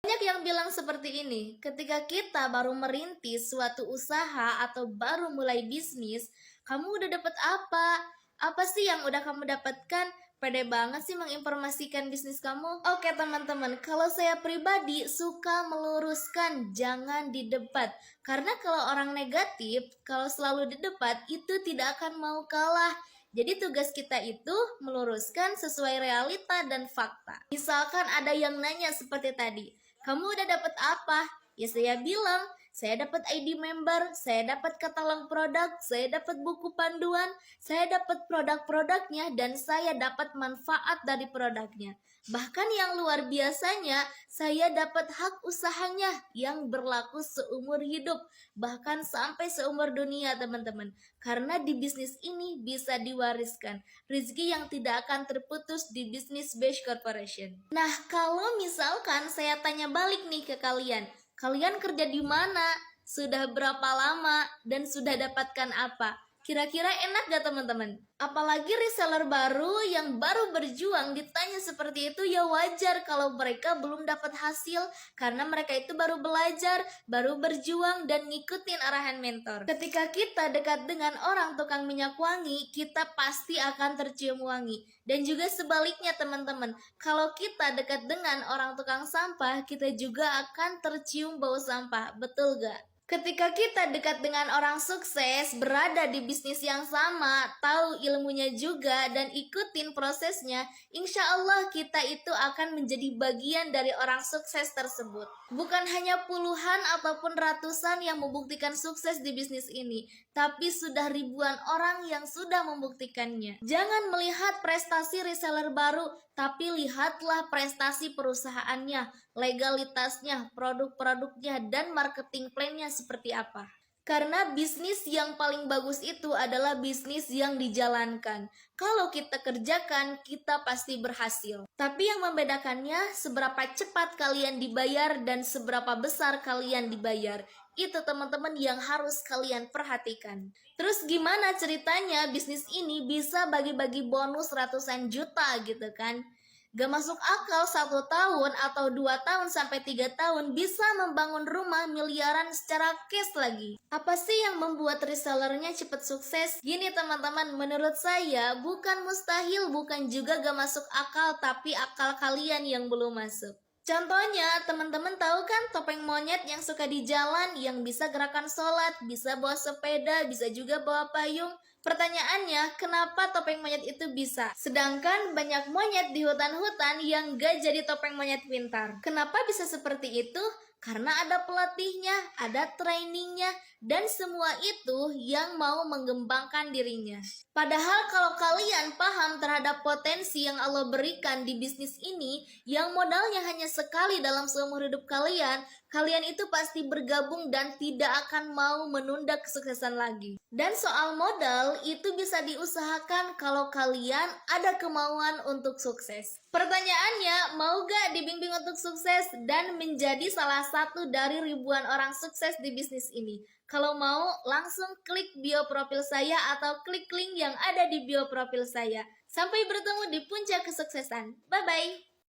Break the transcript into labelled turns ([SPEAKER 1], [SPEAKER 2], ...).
[SPEAKER 1] Banyak yang bilang seperti ini, ketika kita baru merintis suatu usaha atau baru mulai bisnis, kamu udah dapat apa? Apa sih yang udah kamu dapatkan? Pede banget sih menginformasikan bisnis kamu. Oke teman-teman, kalau saya pribadi suka meluruskan, jangan didebat. Karena kalau orang negatif, kalau selalu didebat, itu tidak akan mau kalah. Jadi tugas kita itu meluruskan sesuai realita dan fakta. Misalkan ada yang nanya seperti tadi, kamu udah dapat apa? Ya saya bilang, saya dapat ID member, saya dapat katalog produk, saya dapat buku panduan, saya dapat produk-produknya, dan saya dapat manfaat dari produknya. Bahkan yang luar biasanya, saya dapat hak usahanya yang berlaku seumur hidup, bahkan sampai seumur dunia teman-teman. Karena di bisnis ini bisa diwariskan rezeki yang tidak akan terputus di bisnis Bash Corporation. Nah, kalau misalkan saya tanya balik nih ke kalian, kalian kerja di mana? Sudah berapa lama? Dan sudah dapatkan apa? Kira-kira enak gak teman-teman? Apalagi reseller baru yang baru berjuang ditanya seperti itu, ya wajar kalau mereka belum dapat hasil karena mereka itu baru belajar, baru berjuang dan ngikutin arahan mentor. Ketika kita dekat dengan orang tukang minyak wangi, kita pasti akan tercium wangi. Dan juga sebaliknya teman-teman, kalau kita dekat dengan orang tukang sampah, kita juga akan tercium bau sampah. Betul gak? Ketika kita dekat dengan orang sukses, berada di bisnis yang sama, tahu ilmunya juga, dan ikutin prosesnya, insya Allah kita itu akan menjadi bagian dari orang sukses tersebut. Bukan hanya puluhan ataupun ratusan yang membuktikan sukses di bisnis ini, tapi sudah ribuan orang yang sudah membuktikannya. Jangan melihat prestasi reseller baru, tapi lihatlah prestasi perusahaannya, legalitasnya, produk-produknya, dan marketing plan-nya seperti apa. Karena bisnis yang paling bagus itu adalah bisnis yang dijalankan. Kalau kita kerjakan, kita pasti berhasil. Tapi yang membedakannya, seberapa cepat kalian dibayar dan seberapa besar kalian dibayar. Itu teman-teman yang harus kalian perhatikan. Terus gimana ceritanya bisnis ini bisa bagi-bagi bonus ratusan juta gitu kan? Gak masuk akal 1 tahun atau 2 tahun sampai 3 tahun bisa membangun rumah miliaran secara cash lagi. Apa sih yang membuat resellernya cepat sukses? Gini teman-teman, menurut saya bukan mustahil, bukan juga gak masuk akal, tapi akal kalian yang belum masuk. Contohnya, teman-teman tahu kan topeng monyet yang suka di jalan, yang bisa gerakan sholat, bisa bawa sepeda, bisa juga bawa payung? Pertanyaannya, kenapa topeng monyet itu bisa? Sedangkan banyak monyet di hutan-hutan yang gak jadi topeng monyet pintar. Kenapa bisa seperti itu? Karena ada pelatihnya, ada trainingnya, dan semua itu yang mau mengembangkan dirinya. Padahal kalau kalian paham terhadap potensi yang Allah berikan di bisnis ini, yang modalnya hanya sekali dalam seumur hidup kalian, kalian itu pasti bergabung dan tidak akan mau menunda kesuksesan lagi. Dan soal modal, itu bisa diusahakan kalau kalian ada kemauan untuk sukses. Pertanyaannya, mau gak dibimbing untuk sukses dan menjadi salah satu dari ribuan orang sukses di bisnis ini? Kalau mau, langsung klik bio profil saya atau klik link yang ada di bio profil saya. Sampai bertemu di puncak kesuksesan. Bye-bye!